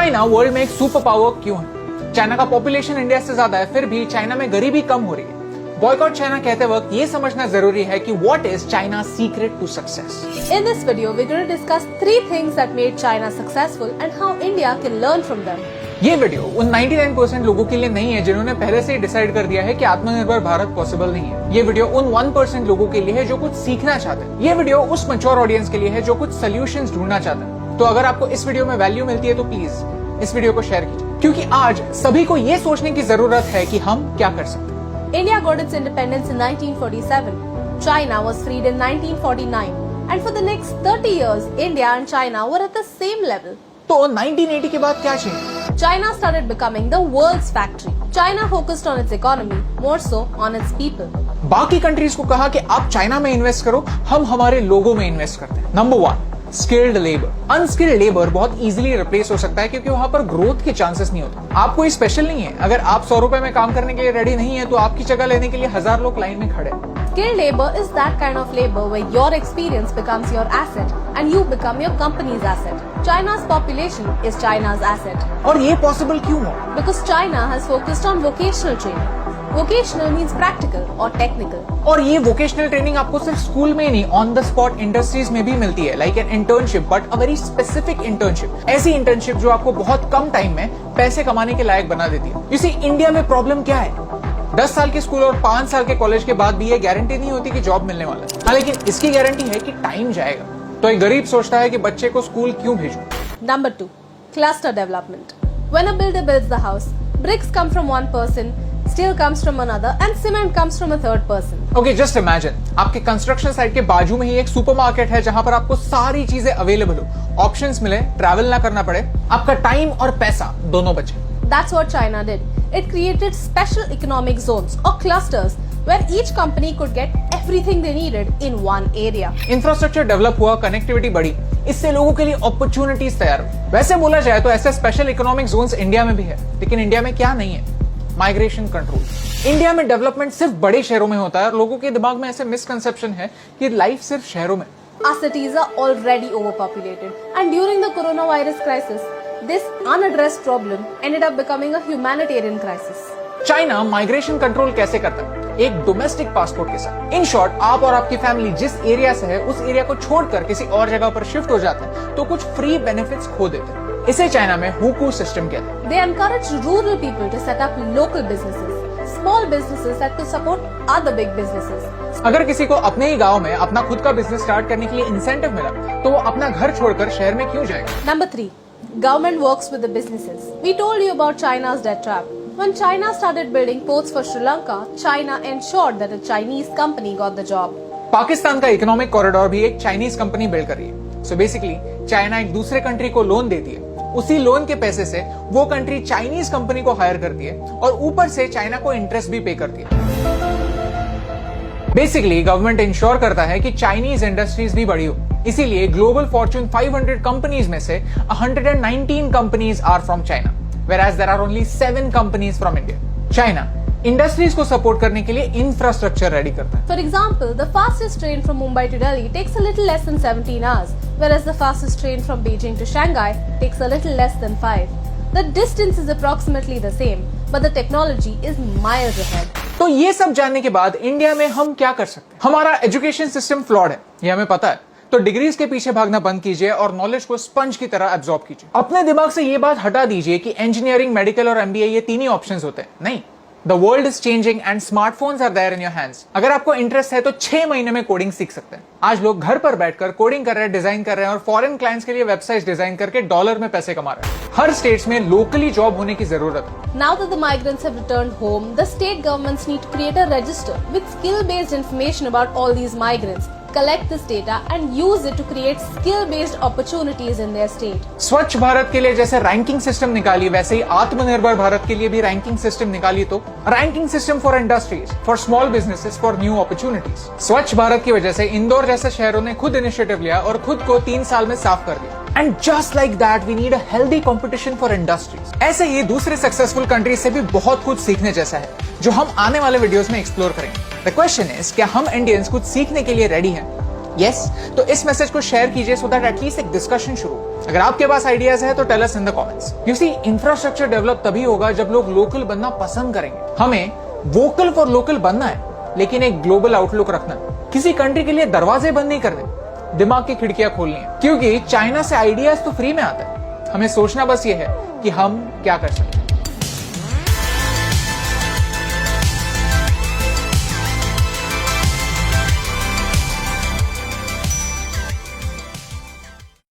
China world में एक super power क्यों है? चाइना का पॉपुलेशन इंडिया से ज्यादा है, फिर भी चाइना में गरीबी कम हो रही है। बॉयकॉट चाइना कहते वक्त ये समझना जरूरी है कि what is China secret to success. In this video, we're going to discuss 3 things that made China successful and how India can learn from them. ये वीडियो उन 99% लोगों के लिए नहीं है जिन्होंने पहले से ही डिसाइड कर दिया है कि आत्मनिर्भर भारत पॉसिबल नहीं है। ये वीडियो उन 1% लोगों के लिए है जो कुछ सीखना चाहते हैं। ये वीडियो उस मैच्योर ऑडियंस के लिए है जो कुछ सॉल्यूशंस ढूंढना चाहते हैं। तो अगर आपको इस वीडियो में वैल्यू मिलती है तो प्लीज इस वीडियो को शेयर कीजिए, क्योंकि आज सभी को ये सोचने की जरूरत है कि हम क्या कर सकते हैं। India got its independence in 1947. China was freed in 1949. And for the next 30 years, India and China were at the same level. तो 1980 के बाद क्या change? China started becoming the world's factory. China focused on its economy, more so on its people. बाकी countries को कहा कि आप China में इन्वेस्ट करो, हम हमारे लोगों में इन्वेस्ट करते हैं। Number 1, skilled labour. Unskilled labour बहुत इजीली रिप्लेस हो सकता है क्योंकि वहां पर ग्रोथ के चांसेस नहीं होते। आप कोई स्पेशल नहीं है। अगर आप 100 रुपए में काम करने के लिए रेडी नहीं है तो आपकी जगह लेने के लिए 1000 लोग लाइन में खड़े हैं। Skilled labor is that kind of labor where your experience becomes your asset and you become your company's asset. China's population is China's asset. और ये पॉसिबल क्यों हो? Because China has focused on vocational training. Vocational means practical or technical. और ये vocational training आपको सिर्फ school में ही नहीं, ऑन द स्पॉट इंडस्ट्रीज में भी मिलती है, like an internship, but a very specific internship. ऐसी इंटर्नशिप जो आपको बहुत कम टाइम में पैसे कमाने के लायक बना देती है। यू सी, इंडिया में प्रॉब्लम क्या है? 10 साल के स्कूल और 5 साल के कॉलेज के बाद भी ये गारंटी नहीं होती कि जॉब मिलने वाला है। हाँ, लेकिन इसकी गारंटी है कि टाइम जाएगा। तो एक गरीब सोचता है कि बच्चे को स्कूल क्यों भेजूं? Number 2, cluster development. When a builder builds the house, bricks come from one person, steel comes from another, and cement comes from a third person. Okay, just imagine, आपके कंस्ट्रक्शन साइट के बाजू में ही एक supermarket है जहां पर आपको सारी चीजें अवेलेबल हो, ऑप्शंस मिले, ट्रैवल ना करना पड़े, आपका टाइम और पैसा दोनों बचे। That's what China did. It created special economic zones or clusters where each company could get everything they needed in one area. Infrastructure develop हुआ, कनेक्टिविटी बढ़ी, इससे लोगों के लिए अपॉर्चुनिटीज तैयार हुई। वैसे बोला जाए तो ऐसे स्पेशल इकोनॉमिक जोन्स इंडिया में भी है, लेकिन इंडिया में क्या नहीं है? Migration control. इंडिया में डेवलपमेंट सिर्फ बड़े शहरों में होता है और लोगों के दिमाग में ऐसे मिसकंसेप्शन है कि लाइफ सिर्फ शहरों में। Our cities are already overpopulated, and during the coronavirus crisis, this unaddressed problem ended up becoming a humanitarian crisis. China migration control कैसे करता है? एक डोमेस्टिक पासपोर्ट के साथ। इन शॉर्ट, आप और आपकी फैमिली जिस एरिया से है उस एरिया को छोड़कर किसी और जगह पर शिफ्ट हो जाते हैं तो कुछ फ्री बेनिफिट्स खो देते हैं। इसे चाइना में हुकू सिस्टम कहते हैं। They encouraged rural people to set up local businesses, small businesses that could support other big businesses. अगर किसी को अपने ही गांव में अपना खुद का बिजनेस स्टार्ट करने के लिए इंसेंटिव मिला तो वो अपना घर छोड़कर शहर में क्यों जाएगा? Number 3, government works with the businesses. We told you about China's debt trap. When China started building ports for Sri Lanka, China ensured that a Chinese company got the job. Pakistan का इकोनॉमिक कॉरिडोर भी एक Chinese company build कर रही है। So basically China एक दूसरे country को loan देती है, उसी लोन के पैसे से वो कंट्री चाइनीज कंपनी को हायर करती है और ऊपर से चाइना को इंटरेस्ट भी पे करती है। बेसिकली गवर्नमेंट इंश्योर करता है कि चाइनीज इंडस्ट्रीज भी बड़ी हो, इसीलिए ग्लोबल फॉर्च्यून 500 कंपनीज में से 119 companies are from China, whereas there are only 7 companies from India. China industries को सपोर्ट करने के लिए इंफ्रास्ट्रक्चर रेडी करता है। For example, the fastest train from Mumbai to Delhi takes a little less than 17 hours, whereas the fastest train from Beijing to Shanghai takes a little less than 5. The distance is approximately the same, but the technology is miles ahead. तो ये सब जानने के बाद India में हम क्या कर सकते हैं? हमारा एजुकेशन सिस्टम फ्लॉड है, ये हमें पता है। तो डिग्रीज के पीछे भागना बंद कीजिए और नॉलेज को स्पंज की तरह एब्जॉर्ब कीजिए। अपने दिमाग से ये बात हटा दीजिए कि इंजीनियरिंग, मेडिकल और एमबीए ये 3 ही ऑप्शंस होते हैं। नहीं, the world is changing and smartphones are there in your hands. अगर आपको इंटरेस्ट है तो 6 महीने में कोडिंग सीख सकते हैं। आज लोग घर पर बैठकर कोडिंग कर रहे हैं, डिजाइन कर रहे हैं और फॉरेन क्लाइंट्स के लिए वेबसाइट्स डिजाइन करके डॉलर में पैसे कमा रहे हैं। हर स्टेट्स में लोकली जॉब होने की जरूरत है। Now that the migrants have returned home, the state governments need to create a register with skill-based information about all these migrants, collect this data and use it to create skill-based opportunities in their state. स्वच्छ भारत के लिए जैसे ranking system निकाली, वैसे ही आत्मनिर्भर भारत के लिए भी रैंकिंग सिस्टम निकाली। तो ranking system for industries, for small businesses, for new opportunities. स्वच्छ भारत की वजह से इंदौर जैसे शहरों ने खुद इनिशिएटिव लिया और खुद को 3 साल में साफ कर दिया। And just like that we need a healthy competition for industries. ऐसे ही दूसरे सक्सेसफुल कंट्रीज से भी बहुत कुछ सीखने जैसा है, जो हम आने वाले वीडियोस में एक्सप्लोर करेंगे। द क्वेश्चन इज, क्या हम इंडियंस कुछ सीखने के लिए रेडी हैं? यस, तो इस मैसेज को शेयर कीजिए सो दैट एटलीस्ट एक डिस्कशन शुरू हो। अगर आपके पास आइडियाज है तो tell us in the comments. You see, infrastructure develop तभी होगा जब लोग लोकल बनना पसंद करेंगे। हमें वोकल फॉर लोकल बनना है, लेकिन एक ग्लोबल आउटलुक रखना है। किसी कंट्री के लिए दरवाजे बंद नहीं करने, दिमाग की खिड़कियां खोलनी है, क्योंकि चाइना से आइडियाज तो फ्री में आता है। हमें सोचना बस ये है कि हम क्या कर सकते हैं।